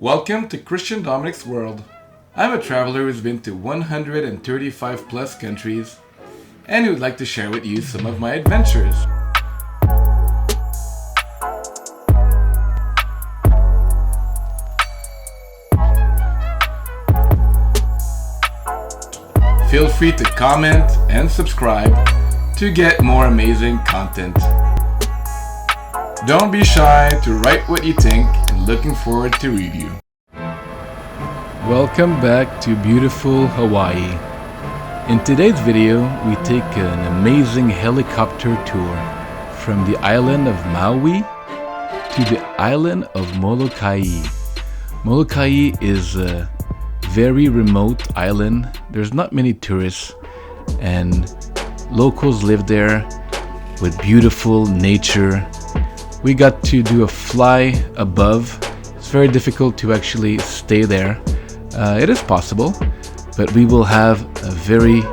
Welcome to Christian Dominique's world. I'm a traveler who's been to 135 plus countries and who would like to share with you some of my adventures. Feel free to comment and subscribe to get more amazing content. Don't be shy to write what you think and looking forward to read you. Welcome back to beautiful Hawaii. In today's video, we take an amazing helicopter tour from the island of Maui to the island of Molokai. Molokai is a very remote island. There's not many tourists and locals live there with beautiful nature. We got to do a fly above. It's very difficult to actually stay there. It is possible, but we will have a very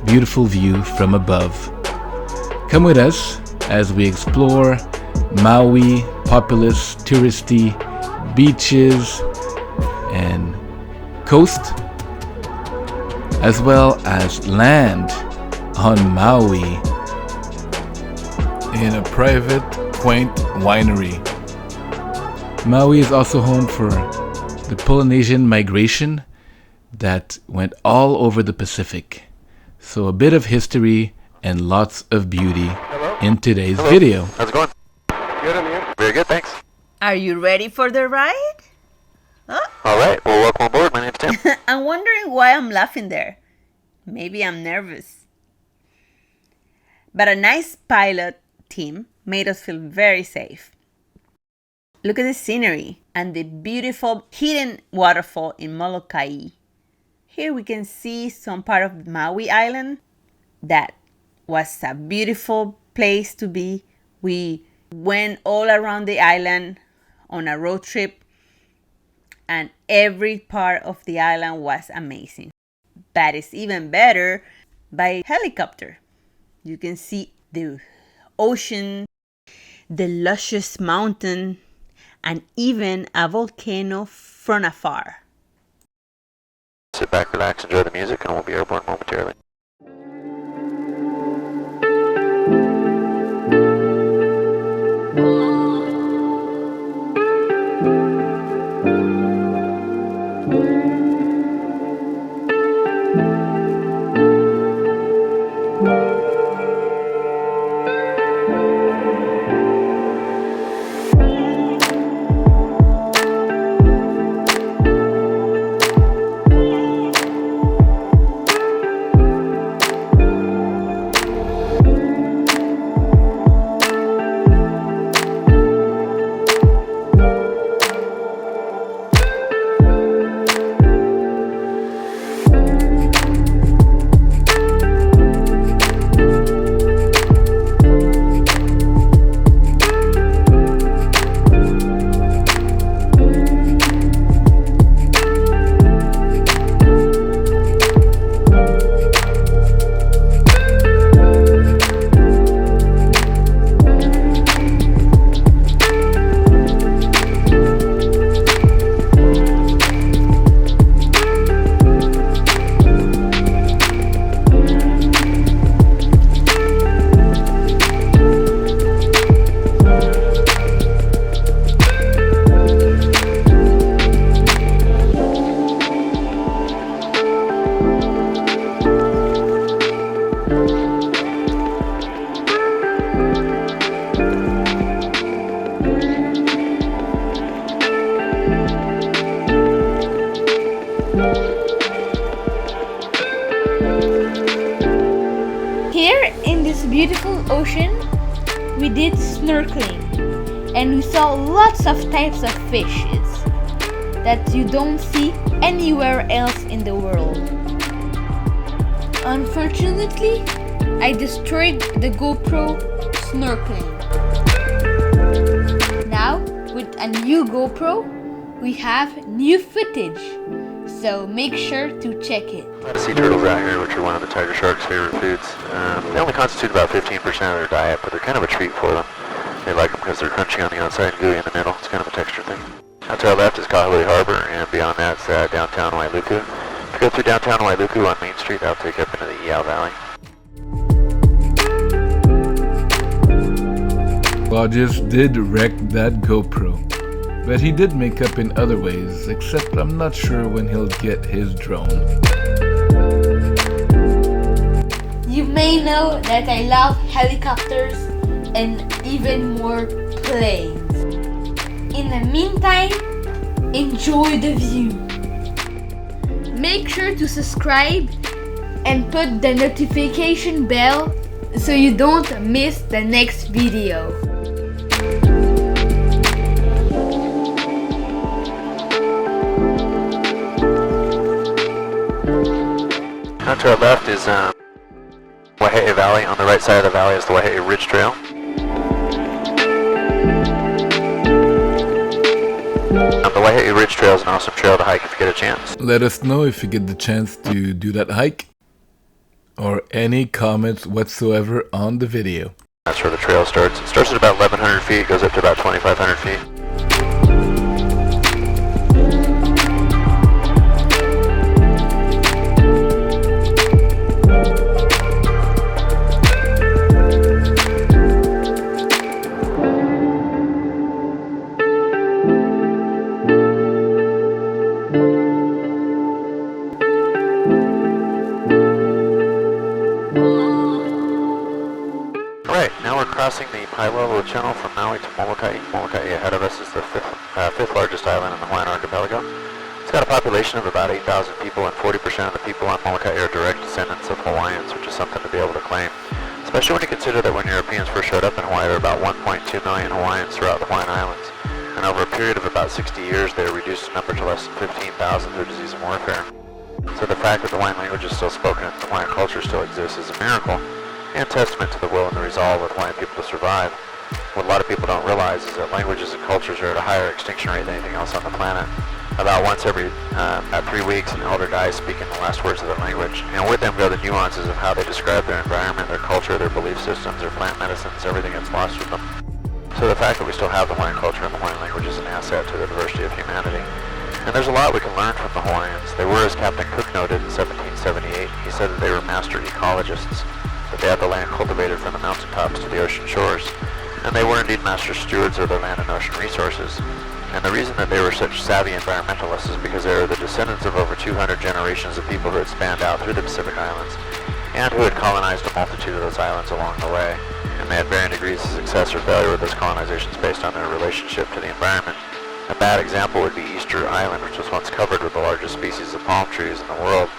beautiful view from above. Come with us as we explore Maui, populous, touristy beaches and coast, as well as land on Maui in a private, quaint winery. Maui is also home for the Polynesian migration that went all over the Pacific. So a bit of history and lots of beauty in today's video. How's it going? Good, I'm here. Very good, thanks. Are you ready for the ride? Huh? All right, well, welcome aboard. My name's Tim. I'm wondering why I'm laughing there. Maybe I'm nervous. But a nice pilot team made us feel very safe. Look at the scenery and the beautiful hidden waterfall in Molokai. Here we can see some part of Maui Island. That was a beautiful place to be. We went all around the island on a road trip, and every part of the island was amazing. But it's even better by helicopter. You can see the ocean, the luscious mountain, and even a volcano from afar. Sit back, relax, enjoy the music, and we'll be airborne momentarily. Here in this beautiful ocean, we did snorkeling and we saw lots of types of fishes that you don't see anywhere else in the world. Unfortunately, I destroyed the GoPro snorkeling. Now, with a new GoPro, we have new footage. So make sure to check it. A lot of sea turtles out here, which are one of the tiger shark's favorite foods. They only constitute about 15% of their diet, but they're kind of a treat for them. They like them because they're crunchy on the outside and gooey in the middle. It's kind of a texture thing. Out to our left is Kahului Harbor, and beyond that is downtown Wailuku. If you go through downtown Wailuku on Main Street, that'll take you up into the Iao Valley. Claudius did wreck that GoPro, but he did make up in other ways, except I'm not sure when he'll get his drone. You may know that I love helicopters and even more planes. In the meantime, enjoy the view. Make sure to subscribe and put the notification bell so you don't miss the next video. Out to our left is Auwahi Valley. On the right side of the valley is the Auwahi Ridge Trail. The Auwahi Ridge Trail is an awesome trail to hike if you get a chance. Let us know if you get the chance to do that hike, or any comments whatsoever on the video. That's where the trail starts. It starts at about 1,100 feet, goes up to about 2,500 feet. Crossing the high-level channel from Maui to Molokai. Molokai ahead of us is the fifth largest island in the Hawaiian archipelago. It's got a population of about 8,000 people, and 40% of the people on Molokai are direct descendants of Hawaiians, which is something to be able to claim. Especially when you consider that when Europeans first showed up in Hawaii, there were about 1.2 million Hawaiians throughout the Hawaiian Islands. And over a period of about 60 years, they were reduced in number to less than 15,000 through disease and warfare. So the fact that the Hawaiian language is still spoken and the Hawaiian culture still exists is a miracle, and testament to the will and the resolve of Hawaiian people to survive. What a lot of people don't realize is that languages and cultures are at a higher extinction rate than anything else on the planet. About once every 3 weeks, an elder dies speaking the last words of their language, and with them go the nuances of how they describe their environment, their culture, their belief systems, their plant medicines. Everything gets lost with them. So the fact that we still have the Hawaiian culture and the Hawaiian language is an asset to the diversity of humanity. And there's a lot we can learn from the Hawaiians. They were, as Captain Cook noted in 1778, he said that they were master ecologists, that they had the land cultivated from the mountaintops to the ocean shores, and they were indeed master stewards of their land and ocean resources. And the reason that they were such savvy environmentalists is because they were the descendants of over 200 generations of people who had spanned out through the Pacific Islands, and who had colonized a multitude of those islands along the way. And they had varying degrees of success or failure with those colonizations based on their relationship to the environment. A bad example would be Easter Island, which was once covered with the largest species of palm trees in the world.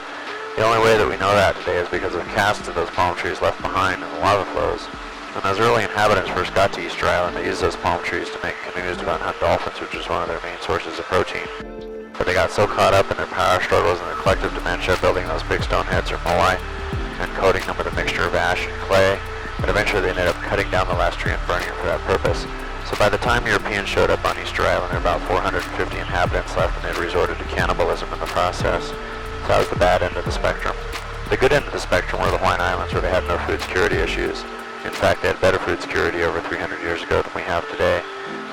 The only way that we know that today is because of casts of those palm trees left behind in the lava flows. When those early inhabitants first got to Easter Island, they used those palm trees to make canoes to go and hunt dolphins, which was one of their main sources of protein. But they got so caught up in their power struggles and their collective dementia building those big stone heads or moai and coating them with a mixture of ash and clay, but eventually they ended up cutting down the last tree and burning it for that purpose. So by the time Europeans showed up on Easter Island, there were about 450 inhabitants left, and they'd resorted to cannibalism in the process. So that was the bad end of the spectrum. The good end of the spectrum were the Hawaiian Islands, where they had no food security issues. In fact, they had better food security over 300 years ago than we have today.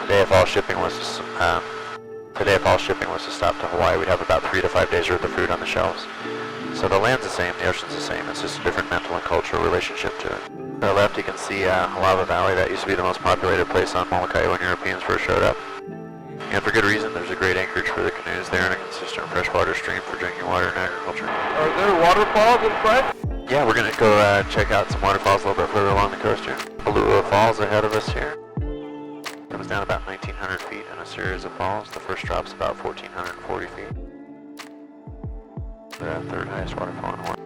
Today, if all shipping was to stop to Hawaii, we'd have about 3 to 5 days worth of food on the shelves. So the land's the same, the ocean's the same. It's just a different mental and cultural relationship to it. To the left, you can see Halawa Valley. That used to be the most populated place on Molokai when Europeans first showed up. And for good reason. There's a great anchorage for the canoes there and a consistent freshwater stream for drinking water and agriculture. Are there waterfalls in front? Yeah, we're going to go check out some waterfalls a little bit further along the coast here. Ulua Falls ahead of us here. Comes down about 1,900 feet in a series of falls. The first drop's about 1,440 feet. The third highest waterfall in Hawaii.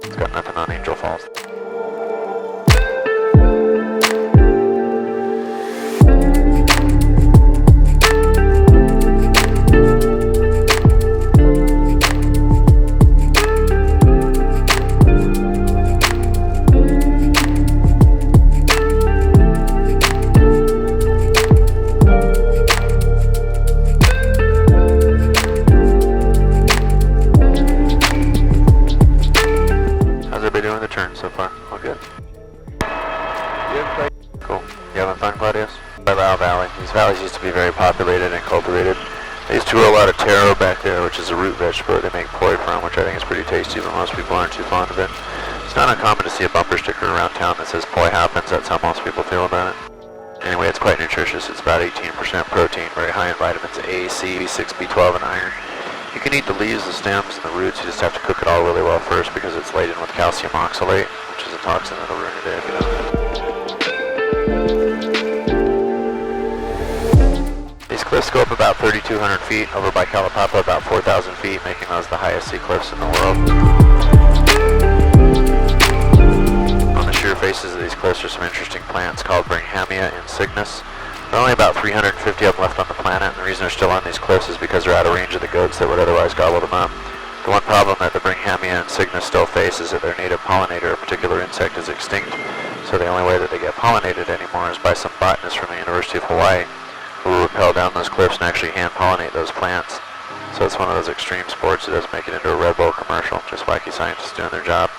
It's got nothing on Angel Falls. So far, all good. Yes, cool. You having fun, Claudius? By the Valley. These valleys used to be very populated and cold separated. They used to grow a lot of taro back there, which is a root vegetable they make poi from, which I think is pretty tasty, but most people aren't too fond of it. It's not uncommon to see a bumper sticker around town that says poi happens. That's how most people feel about it. Anyway, it's quite nutritious. It's about 18% protein, very high in vitamins A, C, B6, B12, and iron. You can eat the leaves, the stems, and the roots. You just have to cook it all really well first because it's laden with calcium oxalate, which is a toxin that'll ruin your day if you don't. These cliffs go up about 3,200 feet, over by Kalapapa about 4,000 feet, making those the highest sea cliffs in the world. On the sheer faces of these cliffs are some interesting plants called Bringhamia insignis. There are only about 350 of them left on the planet, and the reason they're still on these cliffs is because they're out of range of the goats that would otherwise gobble them up. The one problem that the Bringhamia insignis still face is that their native pollinator, a particular insect, is extinct, so the only way that they get pollinated anymore is by some botanist from the University of Hawaii, who will rappel down those cliffs and actually hand-pollinate those plants. So it's one of those extreme sports that doesn't make it into a Red Bull commercial, just wacky scientists doing their job.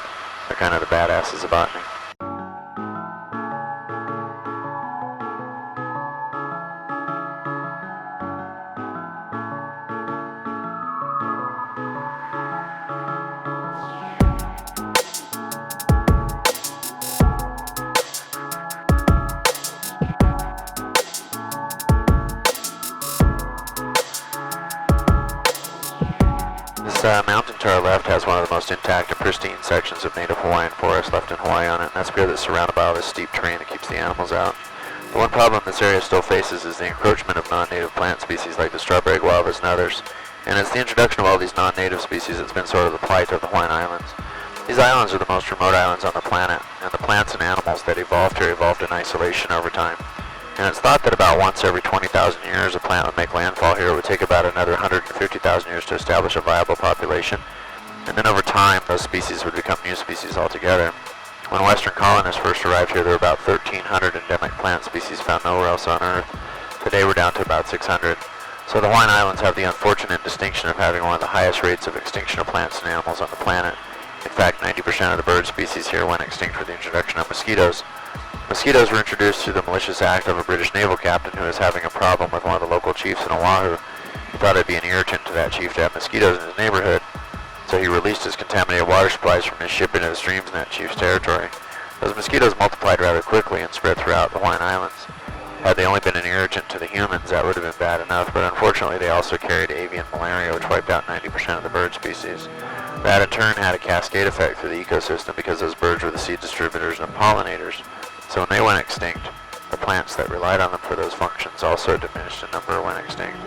They're kind of the badasses of botany. This mountain to our left has one of the most intact and pristine sections of native Hawaiian forest left in Hawaii on it, and that's because it's surrounded by all this steep terrain that keeps the animals out. The one problem this area still faces is the encroachment of non-native plant species like the strawberry guavas and others, and it's the introduction of all these non-native species that's been sort of the plight of the Hawaiian Islands. These islands are the most remote islands on the planet, and the plants and animals that evolved here evolved in isolation over time. And it's thought that about once every 20,000 years a plant would make landfall here. It would take about another 150,000 years to establish a viable population. And then over time, those species would become new species altogether. When Western colonists first arrived here, there were about 1,300 endemic plant species found nowhere else on Earth. Today we're down to about 600. So the Hawaiian Islands have the unfortunate distinction of having one of the highest rates of extinction of plants and animals on the planet. In fact, 90% of the bird species here went extinct with the introduction of mosquitoes. Mosquitoes were introduced through the malicious act of a British naval captain who was having a problem with one of the local chiefs in Oahu. He thought it'd be an irritant to that chief to have mosquitoes in his neighborhood, so he released his contaminated water supplies from his ship into the streams in that chief's territory. Those mosquitoes multiplied rather quickly and spread throughout the Hawaiian Islands. Had they only been an irritant to the humans, that would have been bad enough, but unfortunately they also carried avian malaria, which wiped out 90% of the bird species. That in turn had a cascade effect through the ecosystem because those birds were the seed distributors and pollinators. So when they went extinct, the plants that relied on them for those functions also diminished in number and went extinct.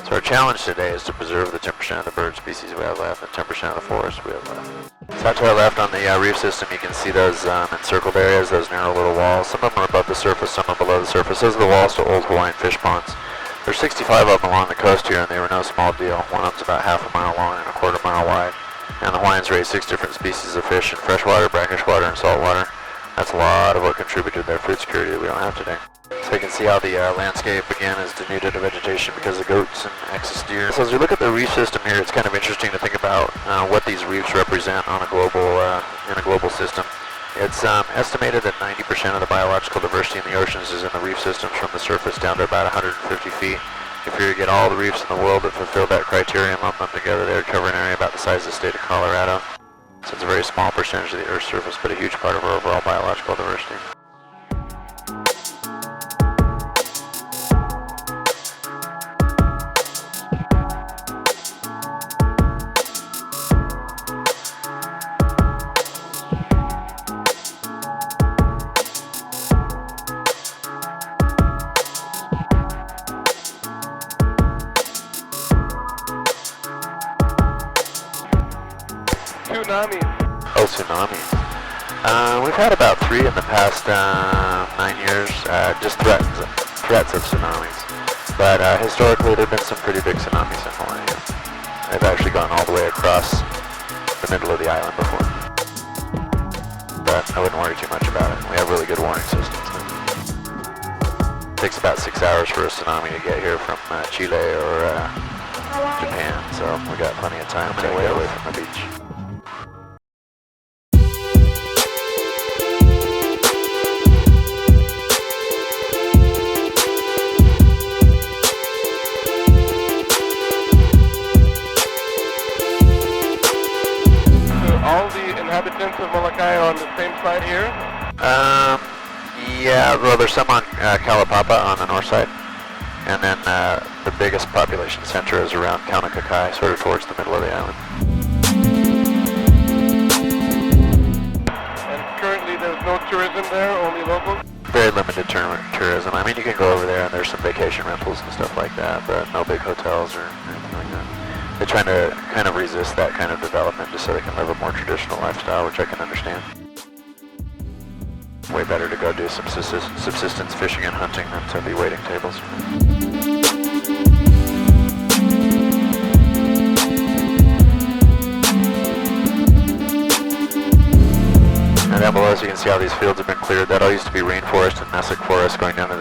So our challenge today is to preserve the 10% of the bird species we have left and 10% of the forest we have left. So out to our left on the reef system, you can see those encircled areas, those narrow little walls. Some of them are above the surface, some are below the surface. Those are the walls to old Hawaiian fish ponds. There's 65 of them along the coast here, and they were no small deal. One of them's about half a mile long and a quarter mile wide. And the Hawaiians raise 6 different species of fish in freshwater, brackish water, and saltwater. That's a lot of what contributed to their food security that we don't have today. So you can see how the landscape again is denuded of vegetation because of goats and excess deer. So as we look at the reef system here, it's kind of interesting to think about what these reefs represent on a global in a global system. It's estimated that 90% of the biological diversity in the oceans is in the reef systems from the surface down to about 150 feet. If you were to get all the reefs in the world that fulfill that criteria and lump them together, they would cover an area about the size of the state of Colorado. So it's a very small percentage of the Earth's surface, but a huge part of our overall biological diversity. Tsunami. Oh, tsunami. We've had about 3 in the past 9 years, just threats of tsunamis. But historically, there have been some pretty big tsunamis in Hawaii. They've actually gone all the way across the middle of the island before. But I wouldn't worry too much about it. We have really good warning systems. It takes about 6 hours for a tsunami to get here from Chile or Japan, so we got plenty of time to get away from the beach. residents of Molokai are on the same side here? Yeah, well, there's some on Kalapapa on the north side, and then the biggest population center is around Kaunakakai, sort of towards the middle of the island. And currently there's no tourism there, only locals? Very limited tourism. I mean, you can go over there and there's some vacation rentals and stuff like that, but no big hotels or anything like that. They're trying to kind of resist that kind of development just so they can live a more traditional lifestyle, which I can understand. Way better to go do some subsistence fishing and hunting than to be waiting tables. And down below, as you can see, how these fields have been cleared. That all used to be rainforest and mesic forest going down to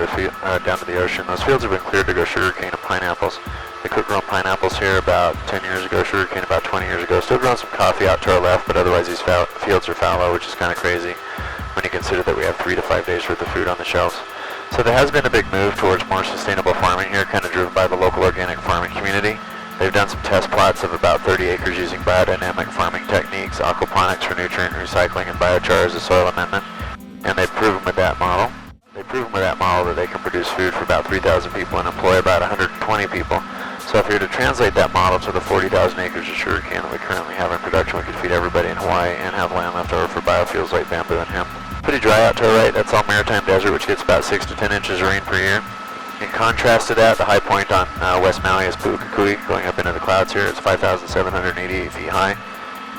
the ocean. Those fields have been cleared to grow sugarcane and pineapples. They quit growing pineapples here about 10 years ago, sugarcane about 20 years ago. Still growing some coffee out to our left, but otherwise these fields are fallow, which is kind of crazy when you consider that we have 3 to 5 days worth of food on the shelves. So there has been a big move towards more sustainable farming here, kind of driven by the local organic farming community. They've done some test plots of about 30 acres using biodynamic farming techniques, aquaponics for nutrient recycling, and biochar as a soil amendment. And they've proven with that model. That they can produce food for about 3,000 people and employ about 120 people. So if you were to translate that model to the 40,000 acres of sugarcane that we currently have in production, we could feed everybody in Hawaii and have land left over for biofuels like bamboo and hemp. Pretty dry out to our right. That's all maritime desert, which gets about 6 to 10 inches of rain per year. In contrast to that, the high point on West Maui is Pu'ukakui, going up into the clouds here. It's 5,788 feet high,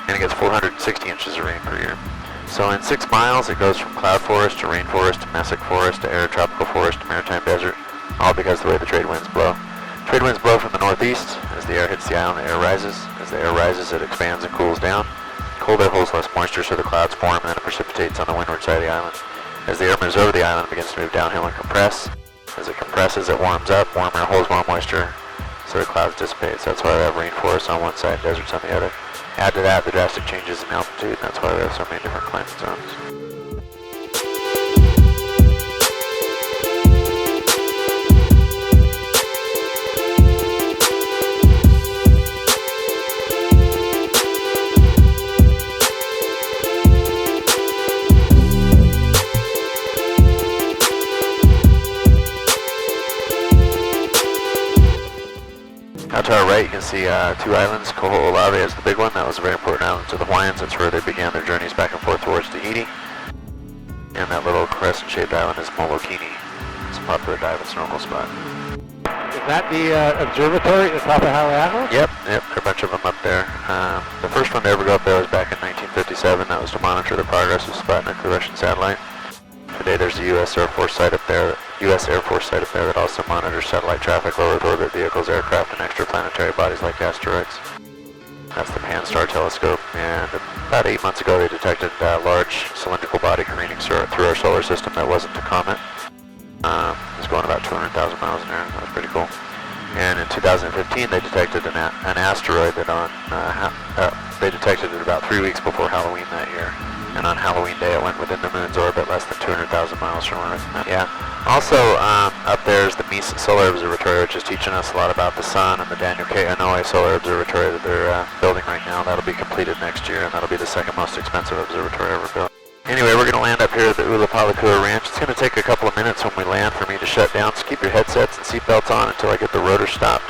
and it gets 460 inches of rain per year. So in 6 miles, it goes from cloud forest to rainforest to mesic forest to arid tropical forest to maritime desert, all because of the way the trade winds blow. Trade winds blow from the northeast. As the air hits the island, the air rises. As the air rises, it expands and cools down. Cold air holds less moisture, so the clouds form, and then it precipitates on the windward side of the island. As the air moves over the island, it begins to move downhill and compress. As it compresses, it warms up. Warm air holds more moisture, so the clouds dissipate. So that's why we have rainforests on one side, deserts on the other. Add to that the drastic changes in altitude, and that's why we have so many different climate zones. Out to our right, you can see 2 islands. Koho'olawe is the big one. That was a very important island to the Hawaiians. That's where they began their journeys back and forth towards Tahiti. And that little crescent-shaped island is Moloka'i. It's a popular dive and snorkel spot. Is that the observatory at the top of Hawai'i? Yep, there are a bunch of them up there. The first one to ever go up there was back in 1957. That was to monitor the progress of Sputnik, the Russian satellite. Today there's a U.S. Air Force site up there. That also monitors satellite traffic, low Earth orbit vehicles, aircraft, and extraplanetary bodies like asteroids. That's the Pan-STARRS telescope, and about 8 months ago they detected a large cylindrical body careening through our solar system that wasn't a comet. It was going about 200,000 miles an hour. That was pretty cool. And in 2015 they detected an asteroid that they detected it about 3 weeks before Halloween that year. And on Halloween day it went within the moon's orbit, less than 200,000 miles from Earth. Yeah. Also, up there is the Mesa Solar Observatory, which is teaching us a lot about the sun, and the Daniel K. Inouye Solar Observatory that they're building right now. That'll be completed next year, and that'll be the second most expensive observatory ever built. Anyway, we're going to land up here at the Ulapalakua Ranch. It's going to take a couple of minutes when we land for me to shut down, so keep your headsets and seatbelts on until I get the rotor stopped.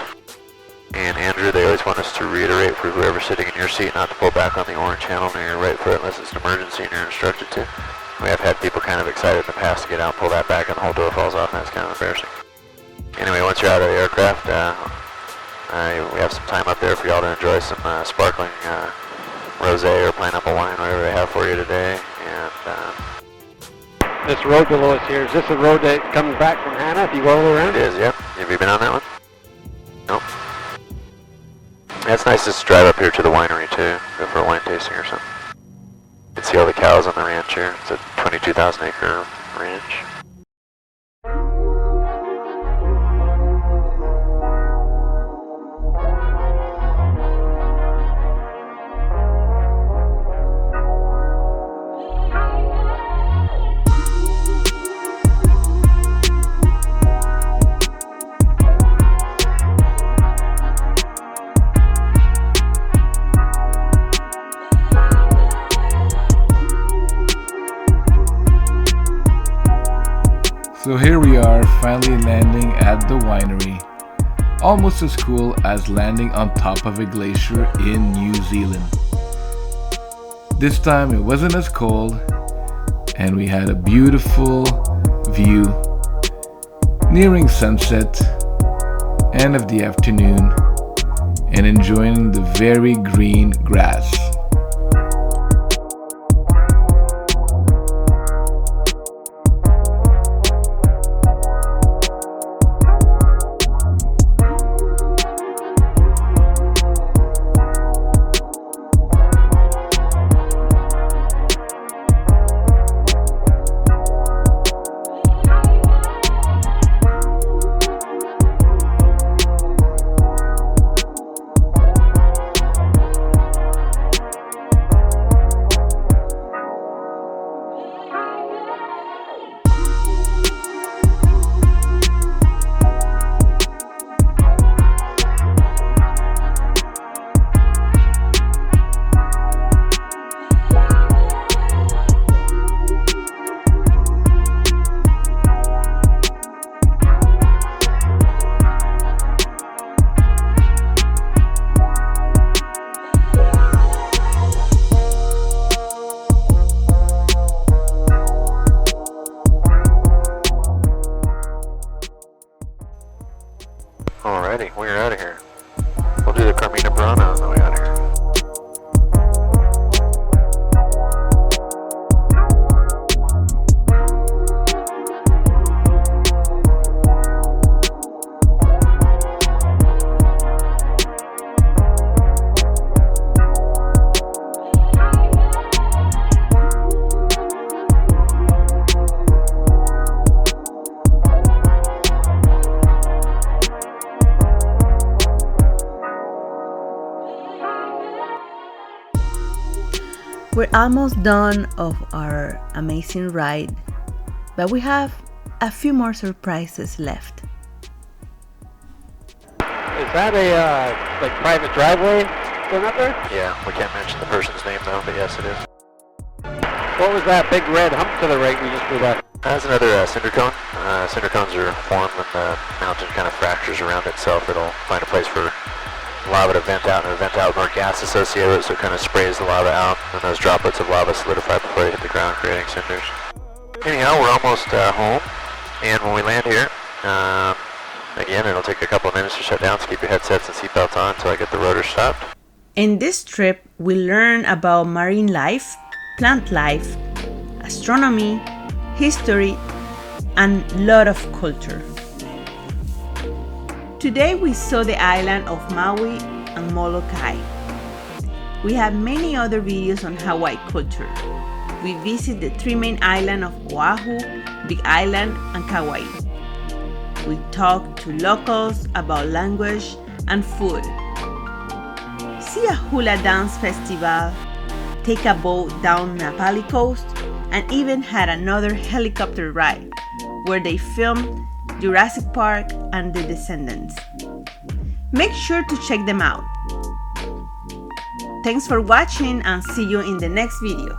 And Andrew, they always want us to reiterate for whoever's sitting in your seat not to pull back on the orange handle near your right foot unless it's an emergency and you're instructed to. We have had people kind of excited in the past to get out and pull that back and the whole door falls off, and that's kind of embarrassing. Anyway, once you're out of the aircraft, we have some time up there for y'all to enjoy some sparkling rosé or pineapple wine, whatever they have for you today. And this road below us here, is this the road that comes back from Hana if you go all the way around? it is, yep. Have you been on that one? Nope. Yeah, it's nice just to drive up here to the winery too, go for a wine tasting or something. You can see all the cows on the ranch here. It's a 22,000 acre ranch. So here we are, finally landing at the winery. Almost as cool as landing on top of a glacier in New Zealand. This time it wasn't as cold, and we had a beautiful view nearing sunset, end of the afternoon, and enjoying the very green grass. Alrighty, we're out of here. We'll do the Carmina Burana on the way out of here. We're almost done of our amazing ride, but we have a few more surprises left. Is that a like private driveway going up there? Yeah, we can't mention the person's name though, but yes it is. What was that big red hump to the right we just flew by? That's another cinder cone. Cinder cones are formed when the mountain kind of fractures around itself. It'll find a place for lava to vent out, and it'll vent out with more gas associated with it, so it kind of sprays the lava out, and those droplets of lava solidify before they hit the ground, creating cinders. Anyhow, we're almost home, and when we land here, again, it'll take a couple of minutes to shut down, so keep your headsets and seatbelts on until I get the rotor stopped. In this trip, we learn about marine life, plant life, astronomy, history, and a lot of culture. Today we saw the island of Maui and Molokai. We have many other videos on Hawaii culture. We visit the three main islands of Oahu, Big Island, and Kauai. We talk to locals about language and food. See a hula dance festival, take a boat down Napali Coast, and even had another helicopter ride where they filmed Jurassic Park and The Descendants. Make sure to check them out. Thanks for watching and see you in the next video.